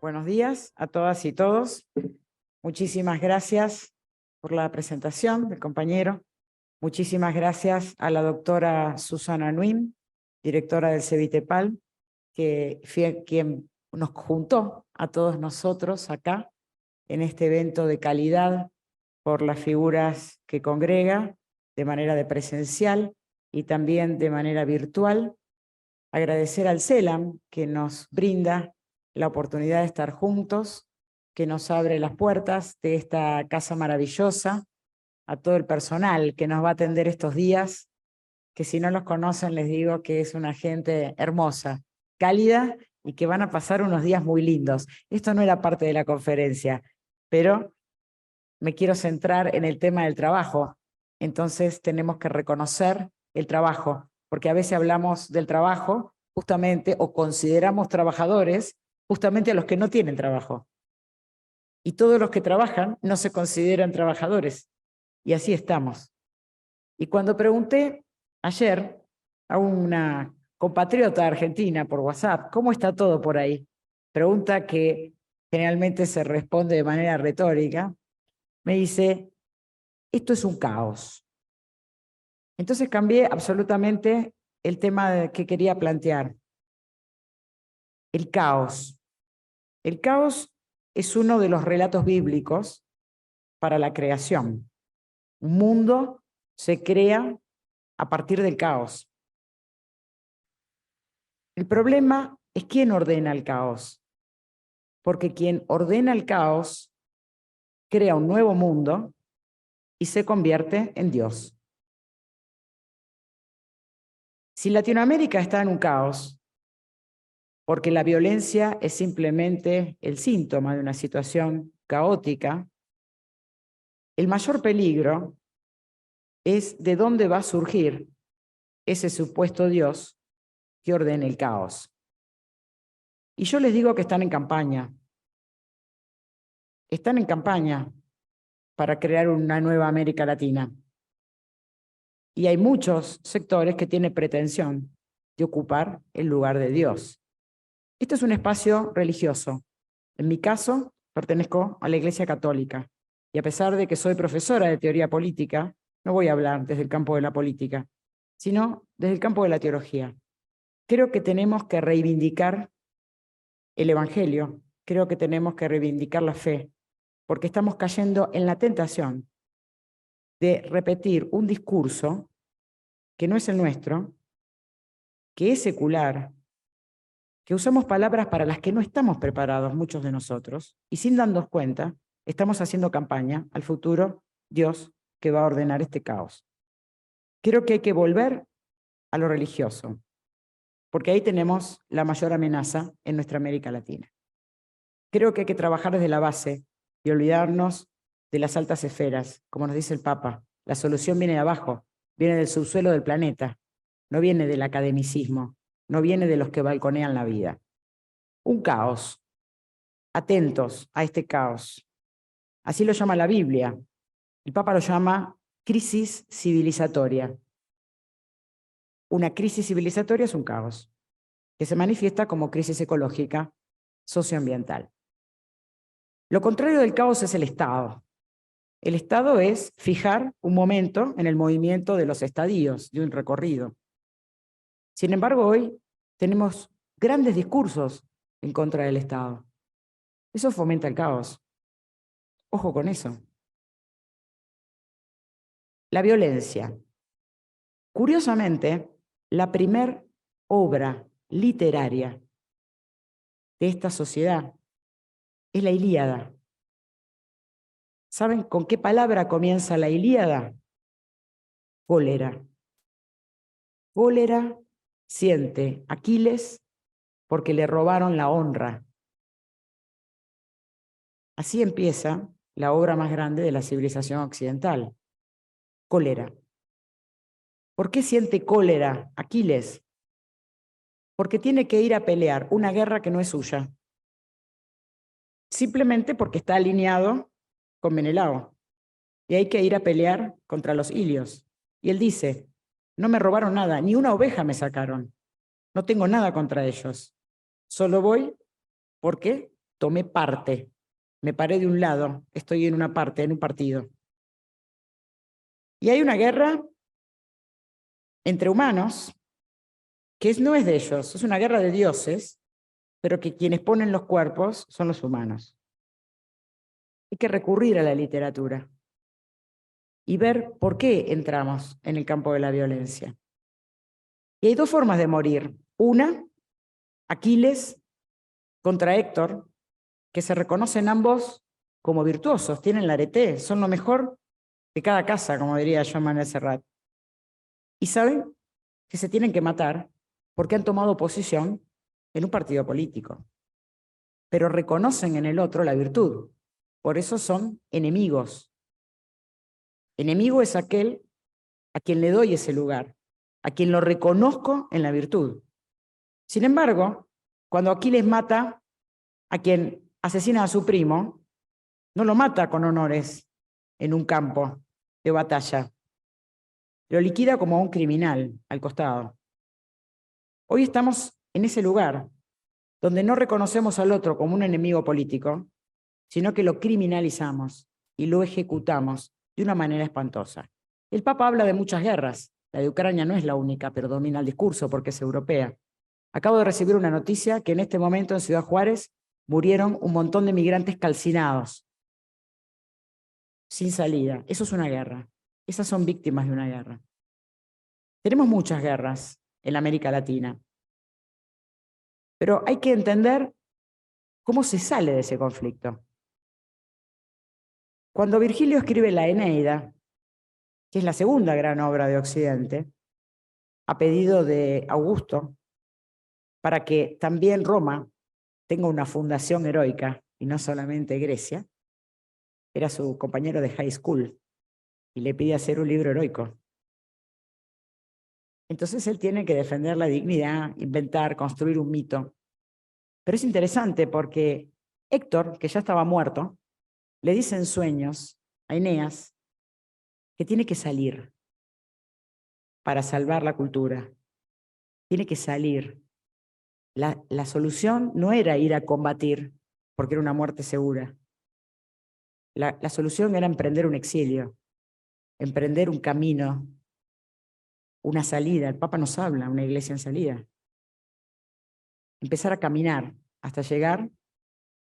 Buenos días a todas y todos. Muchísimas gracias por la presentación del compañero. Muchísimas gracias a la doctora Susana Nuin, directora del CEVITEPAL, que fue quien nos juntó a todos nosotros acá en este evento de calidad por las figuras que congrega de manera de presencial y también de manera virtual. Agradecer al CELAM que nos brinda la oportunidad de estar juntos, que nos abre las puertas de esta casa maravillosa, a todo el personal que nos va a atender estos días, que si no los conocen les digo que es una gente hermosa, cálida y que van a pasar unos días muy lindos. Esto no era parte de la conferencia, pero me quiero centrar en el tema del trabajo. Entonces tenemos que reconocer el trabajo, porque a veces hablamos del trabajo justamente o consideramos trabajadores justamente a los que no tienen trabajo. Y todos los que trabajan no se consideran trabajadores. Y así estamos. Y cuando pregunté ayer a una compatriota argentina por WhatsApp, ¿cómo está todo por ahí? Pregunta que generalmente se responde de manera retórica. Me dice, esto es un caos. Entonces cambié absolutamente el tema que quería plantear. El caos. El caos es uno de los relatos bíblicos para la creación. Un mundo se crea a partir del caos. El problema es quién ordena el caos. Porque quien ordena el caos crea un nuevo mundo y se convierte en Dios. Si Latinoamérica está en un caos, porque la violencia es simplemente el síntoma de una situación caótica, el mayor peligro es de dónde va a surgir ese supuesto Dios que ordene el caos. Y yo les digo que están en campaña. Están en campaña para crear una nueva América Latina. Y hay muchos sectores que tienen pretensión de ocupar el lugar de Dios. Este es un espacio religioso. En mi caso, pertenezco a la Iglesia Católica. Y a pesar de que soy profesora de teoría política, no voy a hablar desde el campo de la política, sino desde el campo de la teología. Creo que tenemos que reivindicar el Evangelio, creo que tenemos que reivindicar la fe, porque estamos cayendo en la tentación de repetir un discurso que no es el nuestro, que es secular, que usamos palabras para las que no estamos preparados muchos de nosotros, y sin darnos cuenta, estamos haciendo campaña al futuro Dios que va a ordenar este caos. Creo que hay que volver a lo religioso, porque ahí tenemos la mayor amenaza en nuestra América Latina. Creo que hay que trabajar desde la base y olvidarnos de las altas esferas, como nos dice el Papa. La solución viene de abajo, viene del subsuelo del planeta, no viene del academicismo, no viene de los que balconean la vida. Un caos. Atentos a este caos. Así lo llama la Biblia. El Papa lo llama crisis civilizatoria. Una crisis civilizatoria es un caos, que se manifiesta como crisis ecológica, socioambiental. Lo contrario del caos es el Estado. El Estado es fijar un momento en el movimiento de los estadios, de un recorrido. Sin embargo, hoy tenemos grandes discursos en contra del Estado. Eso fomenta el caos. Ojo con eso. La violencia. Curiosamente, la primer obra literaria de esta sociedad es la Ilíada. ¿Saben con qué palabra comienza la Ilíada? Cólera. Cólera siente Aquiles porque le robaron la honra. Así empieza la obra más grande de la civilización occidental. Cólera. ¿Por qué siente cólera Aquiles? Porque tiene que ir a pelear una guerra que no es suya. Simplemente porque está alineado con Menelao. Y hay que ir a pelear contra los ilios. Y él dice, no me robaron nada, ni una oveja me sacaron. No tengo nada contra ellos. Solo voy, ¿por qué? tomé parte, me paré de un lado, estoy en una parte, en un partido. Y hay una guerra entre humanos, que no es de ellos, es una guerra de dioses, pero que quienes ponen los cuerpos son los humanos. Hay que recurrir a la literatura y ver por qué entramos en el campo de la violencia. Y hay dos formas de morir. Una, Aquiles contra Héctor, que se reconocen ambos como virtuosos, tienen el arete, son lo mejor de cada casa, como diría Joan Manuel Serrat. Y saben que se tienen que matar porque han tomado posición en un partido político. Pero reconocen en el otro la virtud. Por eso son enemigos. Enemigo es aquel a quien le doy ese lugar, a quien lo reconozco en la virtud. Sin embargo, cuando Aquiles mata a quien asesina a su primo, no lo mata con honores en un campo de batalla. Lo liquida como a un criminal al costado. Hoy estamos en ese lugar donde no reconocemos al otro como un enemigo político, sino que lo criminalizamos y lo ejecutamos de una manera espantosa. El Papa habla de muchas guerras. La de Ucrania no es la única, pero domina el discurso porque es europea. Acabo de recibir una noticia que en este momento en Ciudad Juárez murieron un montón de migrantes calcinados, sin salida. Eso es una guerra. Esas son víctimas de una guerra. Tenemos muchas guerras en la América Latina, pero hay que entender cómo se sale de ese conflicto. Cuando Virgilio escribe la Eneida, que es la segunda gran obra de Occidente, a pedido de Augusto, para que también Roma tenga una fundación heroica y no solamente Grecia, era su compañero de high school y le pide hacer un libro heroico. Entonces él tiene que defender la dignidad, inventar, construir un mito. Pero es interesante porque Héctor, que ya estaba muerto, le dice en sueños a Eneas que tiene que salir para salvar la cultura. Tiene que salir. La solución no era ir a combatir, porque era una muerte segura. La solución era emprender un exilio, emprender un camino, una salida. El Papa nos habla, una iglesia en salida. Empezar a caminar hasta llegar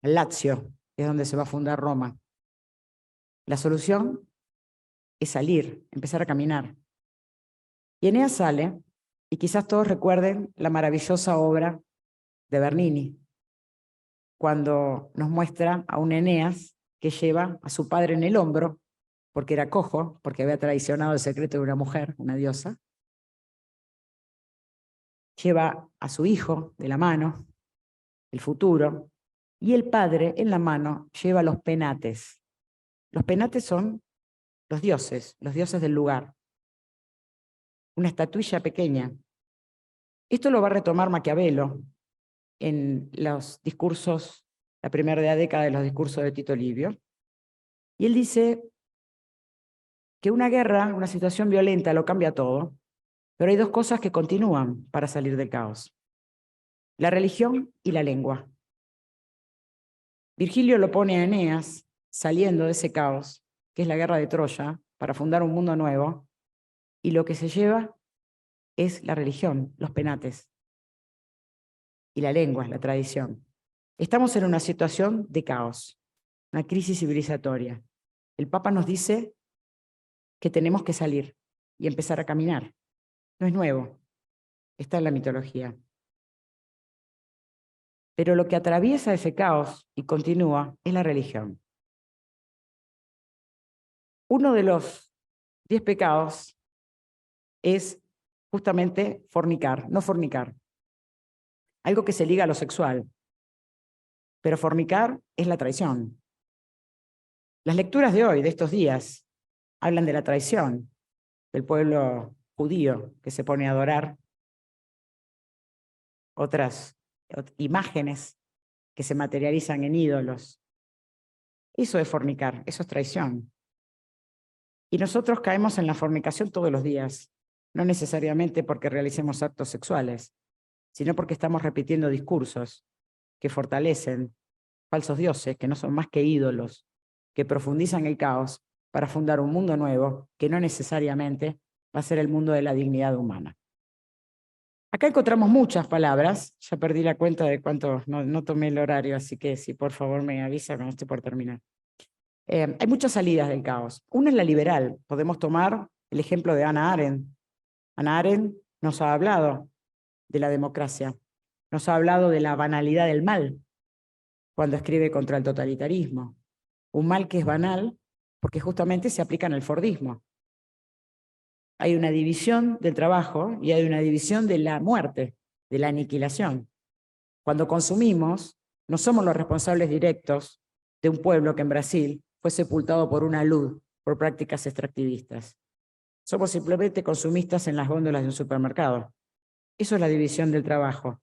a Lazio, que es donde se va a fundar Roma. La solución es salir, empezar a caminar. Y Eneas sale, y quizás todos recuerden la maravillosa obra de Bernini, cuando nos muestra a un Eneas que lleva a su padre en el hombro, porque era cojo, porque había traicionado el secreto de una mujer, una diosa. Lleva a su hijo de la mano, el futuro, y el padre en la mano lleva los penates. Los penates son los dioses del lugar. Una estatuilla pequeña. Esto lo va a retomar Maquiavelo en los discursos, la primera década de los discursos de Tito Livio. Y él dice que una guerra, una situación violenta lo cambia todo, pero hay dos cosas que continúan para salir del caos: la religión y la lengua. Virgilio lo pone a Eneas saliendo de ese caos, que es la guerra de Troya, para fundar un mundo nuevo, y lo que se lleva es la religión, los penates, y la lengua, la tradición. Estamos en una situación de caos, una crisis civilizatoria. El Papa nos dice que tenemos que salir y empezar a caminar. No es nuevo, está en la mitología. Pero lo que atraviesa ese caos y continúa es la religión. Uno de los 10 pecados es justamente fornicar, no fornicar. Algo que se liga a lo sexual. Pero fornicar es la traición. Las lecturas de hoy, de estos días, hablan de la traición del pueblo judío que se pone a adorar otras imágenes que se materializan en ídolos. Eso es fornicar, eso es traición. Y nosotros caemos en la fornicación todos los días, no necesariamente porque realicemos actos sexuales, sino porque estamos repitiendo discursos que fortalecen falsos dioses, que no son más que ídolos, que profundizan el caos para fundar un mundo nuevo que no necesariamente va a ser el mundo de la dignidad humana. Acá encontramos muchas palabras, ya perdí la cuenta de cuánto, no tomé el horario, así que si por favor me avisa cuando esté por terminar. Hay muchas salidas del caos. Una es la liberal, podemos tomar el ejemplo de Hannah Arendt. Hannah Arendt nos ha hablado de la democracia, nos ha hablado de la banalidad del mal cuando escribe contra el totalitarismo. Un mal que es banal porque justamente se aplica en el fordismo. Hay una división del trabajo y hay una división de la muerte, de la aniquilación. Cuando consumimos, no somos los responsables directos de un pueblo que en Brasil fue sepultado por una luz, por prácticas extractivistas. Somos simplemente consumistas en las góndolas de un supermercado. Eso es la división del trabajo.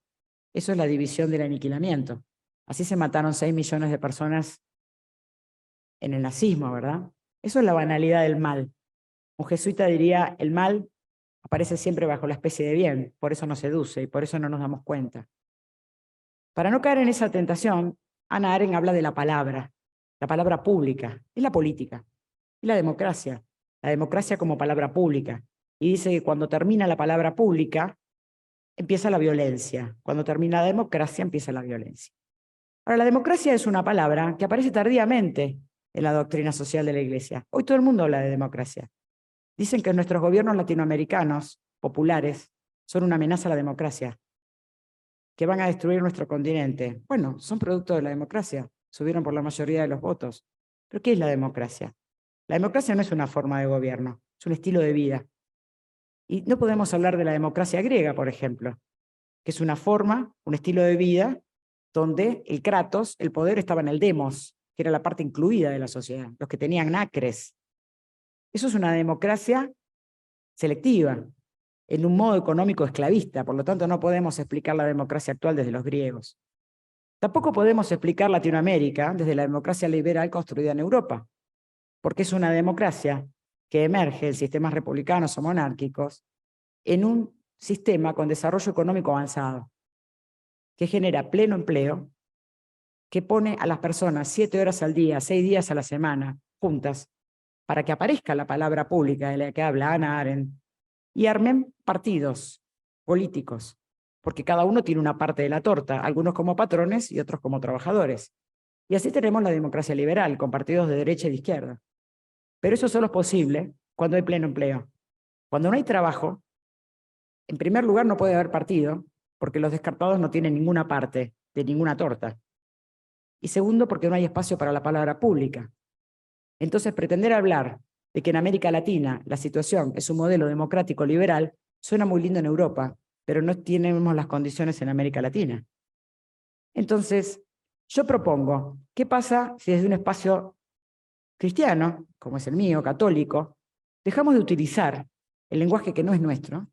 Eso es la división del aniquilamiento. Así se mataron 6 millones de personas en el nazismo, ¿verdad? Eso es la banalidad del mal. Un jesuita diría, el mal aparece siempre bajo la especie de bien, por eso nos seduce y por eso no nos damos cuenta. Para no caer en esa tentación, Hannah Arendt habla de la palabra pública, es la política, es la democracia como palabra pública. Y dice que cuando termina la palabra pública, empieza la violencia. Cuando termina la democracia, empieza la violencia. Ahora, la democracia es una palabra que aparece tardíamente en la doctrina social de la Iglesia. Hoy todo el mundo habla de democracia. Dicen que nuestros gobiernos latinoamericanos, populares, son una amenaza a la democracia, que van a destruir nuestro continente. Bueno, son producto de la democracia, subieron por la mayoría de los votos. ¿Pero qué es la democracia? La democracia no es una forma de gobierno, es un estilo de vida. Y no podemos hablar de la democracia griega, por ejemplo, que es una forma, un estilo de vida, donde el kratos, el poder, estaba en el demos, que era la parte incluida de la sociedad, los que tenían acres. Eso es una democracia selectiva, en un modo económico esclavista, por lo tanto no podemos explicar la democracia actual desde los griegos. Tampoco podemos explicar Latinoamérica desde la democracia liberal construida en Europa, porque es una democracia que emerge en sistemas republicanos o monárquicos en un sistema con desarrollo económico avanzado, que genera pleno empleo, que pone a las personas 7 horas al día, 6 días a la semana, juntas, para que aparezca la palabra pública de la que habla Hannah Arendt, y armen partidos políticos, porque cada uno tiene una parte de la torta, algunos como patrones y otros como trabajadores. Y así tenemos la democracia liberal, con partidos de derecha y de izquierda. Pero eso solo es posible cuando hay pleno empleo. Cuando no hay trabajo, en primer lugar no puede haber partido, porque los descartados no tienen ninguna parte de ninguna torta. Y segundo, porque no hay espacio para la palabra pública. Entonces, pretender hablar de que en América Latina la situación es un modelo democrático liberal suena muy lindo en Europa, pero no tenemos las condiciones en América Latina. Entonces, yo propongo, ¿qué pasa si desde un espacio cristiano, como es el mío, católico, dejamos de utilizar el lenguaje que no es nuestro,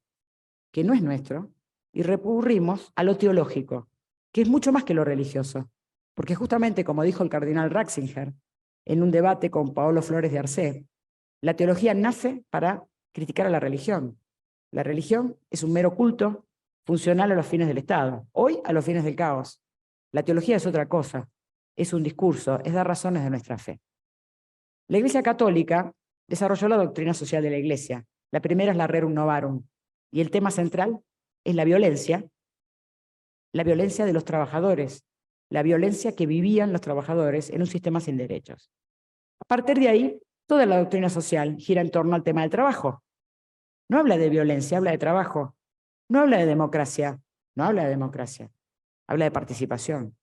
y recurrimos a lo teológico, que es mucho más que lo religioso? Porque justamente, como dijo el cardenal Ratzinger en un debate con Paolo Flores de Arce, la teología nace para criticar a la religión. La religión es un mero culto funcional a los fines del Estado, hoy a los fines del caos. La teología es otra cosa, es un discurso, es dar razones de nuestra fe. La Iglesia Católica desarrolló la doctrina social de la Iglesia. La primera es la Rerum Novarum, y el tema central es la violencia de los trabajadores, la violencia que vivían los trabajadores en un sistema sin derechos. A partir de ahí, toda la doctrina social gira en torno al tema del trabajo. No habla de violencia, habla de trabajo. No habla de democracia, no habla de democracia, habla de participación.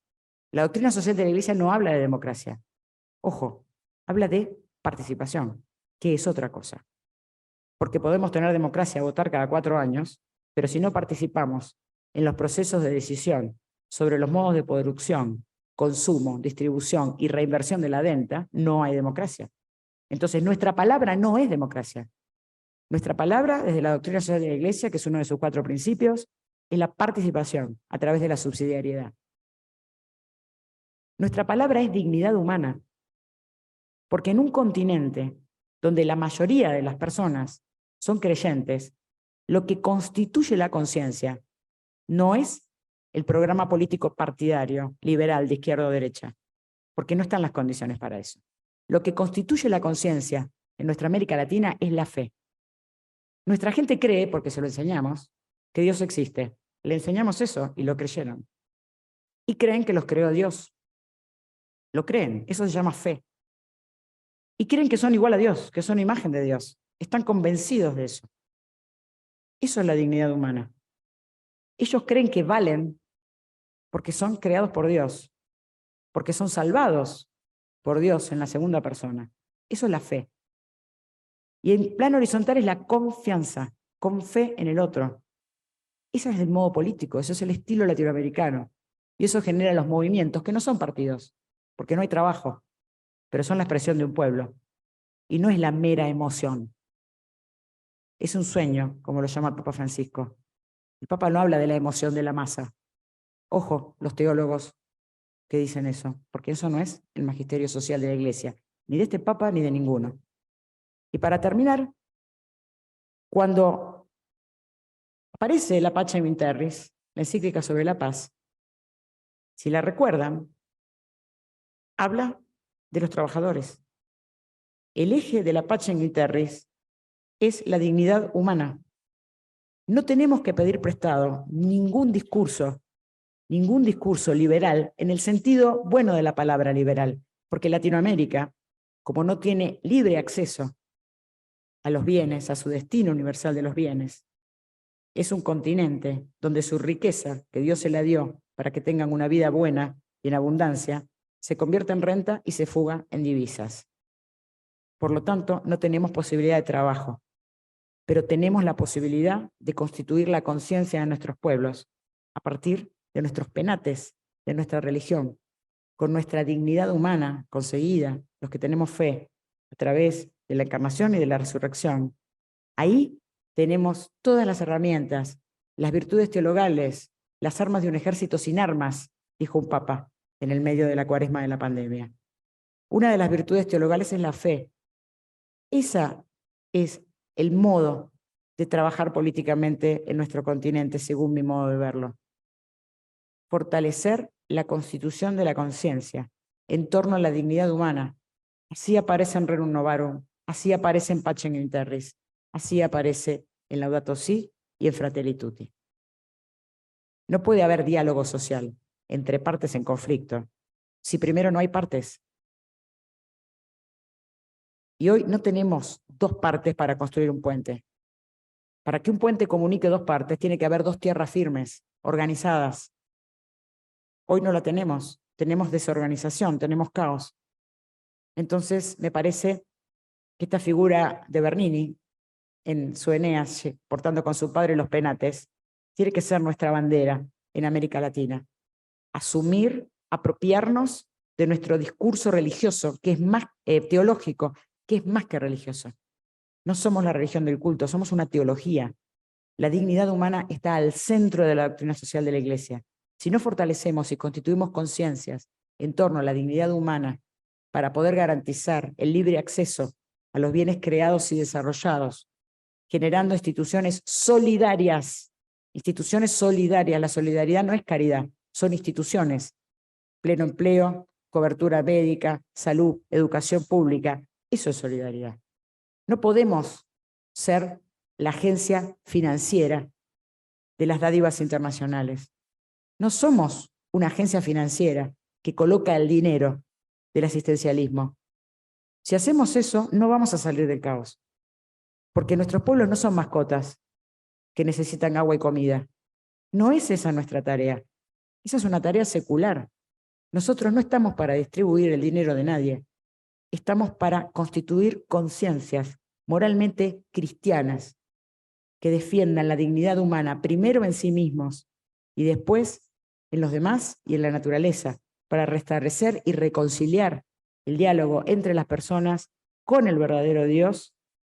La doctrina social de la Iglesia no habla de democracia. Ojo, habla de participación, que es otra cosa. Porque podemos tener democracia, votar cada 4 años, pero si no participamos en los procesos de decisión sobre los modos de producción, consumo, distribución y reinversión de la renta, no hay democracia. Entonces, nuestra palabra no es democracia. Nuestra palabra, desde la doctrina social de la Iglesia, que es uno de sus 4 principios, es la participación a través de la subsidiariedad. Nuestra palabra es dignidad humana, porque en un continente donde la mayoría de las personas son creyentes, lo que constituye la conciencia no es el programa político partidario, liberal, de izquierda o derecha. porque no están las condiciones para eso. Lo que constituye la conciencia en nuestra América Latina es la fe. Nuestra gente cree, porque se lo enseñamos, que Dios existe. Le enseñamos eso y lo creyeron. Y creen que los creó Dios. Lo creen, eso se llama fe. Y creen que son igual a Dios, que son imagen de Dios. Están convencidos de eso. Eso es la dignidad humana. Ellos creen que valen porque son creados por Dios, porque son salvados por Dios en la segunda persona. Eso es la fe. Y en plano horizontal es la confianza, con fe en el otro. Ese es el modo político, eso es el estilo latinoamericano. Y eso genera los movimientos, que no son partidos, porque no hay trabajo, pero son la expresión de un pueblo. Y no es la mera emoción. Es un sueño, como lo llama el Papa Francisco. El Papa no habla de la emoción de la masa. Ojo, los teólogos que dicen eso, porque eso no es el magisterio social de la Iglesia, ni de este Papa ni de ninguno. Y para terminar, cuando aparece la Pacem in Terris, la encíclica sobre la paz, si la recuerdan, habla de los trabajadores. El eje de la Pacem in Terris es la dignidad humana. No tenemos que pedir prestado ningún discurso liberal en el sentido bueno de la palabra liberal, porque Latinoamérica, como no tiene libre acceso a los bienes, a su destino universal de los bienes, es un continente donde su riqueza, que Dios se la dio para que tengan una vida buena y en abundancia, se convierte en renta y se fuga en divisas. Por lo tanto, no tenemos posibilidad de trabajo, pero tenemos la posibilidad de constituir la conciencia de nuestros pueblos a partir de nuestros penates, de nuestra religión, con nuestra dignidad humana conseguida, los que tenemos fe, a través de la encarnación y de la resurrección. Ahí tenemos todas las herramientas, las virtudes teologales, las armas de un ejército sin armas, dijo un papa en el medio de la cuaresma de la pandemia. Una de las virtudes teologales es la fe. Esa es el modo de trabajar políticamente en nuestro continente, según mi modo de verlo. Fortalecer la constitución de la conciencia en torno a la dignidad humana. Así aparece en Rerum Novarum, así aparece en Pacem in Terris, así aparece en Laudato Si y en Fratelli Tutti. No puede haber diálogo social entre partes en conflicto si primero no hay partes. Y hoy no tenemos dos partes para construir un puente. Para que un puente comunique dos partes, tiene que haber dos tierras firmes, organizadas. Hoy no la tenemos. Tenemos desorganización, tenemos caos. Entonces, me parece que esta figura de Bernini, en su Eneas, portando con su padre los penates, tiene que ser nuestra bandera en América Latina. Asumir, apropiarnos de nuestro discurso religioso, que es más teológico, que es más que religioso. No somos la religión del culto, somos una teología. La dignidad humana está al centro de la doctrina social de la Iglesia. Si no fortalecemos y constituimos conciencias en torno a la dignidad humana para poder garantizar el libre acceso a los bienes creados y desarrollados, generando instituciones solidarias. Instituciones solidarias. La solidaridad no es caridad, son instituciones. Pleno empleo, cobertura médica, salud, educación pública. Eso es solidaridad. No podemos ser la agencia financiera de las dádivas internacionales. No somos una agencia financiera que coloca el dinero del asistencialismo. Si hacemos eso, no vamos a salir del caos. Porque nuestros pueblos no son mascotas que necesitan agua y comida. No es esa nuestra tarea. Esa es una tarea secular. Nosotros no estamos para distribuir el dinero de nadie. Estamos para constituir conciencias moralmente cristianas que defiendan la dignidad humana primero en sí mismos y después en los demás y en la naturaleza, para restablecer y reconciliar el diálogo entre las personas con el verdadero Dios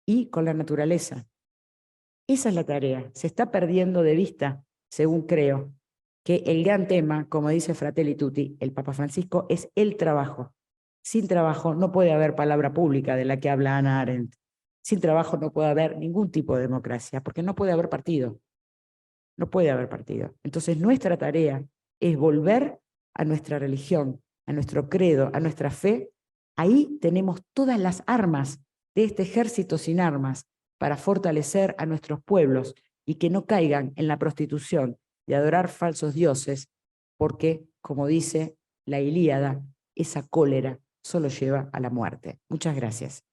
y con la naturaleza. Esa es la tarea. Se está perdiendo de vista, según creo, que el gran tema, como dice Fratelli Tutti, el Papa Francisco, es el trabajo. Sin trabajo no puede haber palabra pública de la que habla Hannah Arendt. Sin trabajo no puede haber ningún tipo de democracia, porque no puede haber partido. No puede haber partido. Entonces nuestra tarea es volver a nuestra religión, a nuestro credo, a nuestra fe, ahí tenemos todas las armas de este ejército sin armas para fortalecer a nuestros pueblos y que no caigan en la prostitución de adorar falsos dioses, porque, como dice la Ilíada, esa cólera solo lleva a la muerte. Muchas gracias.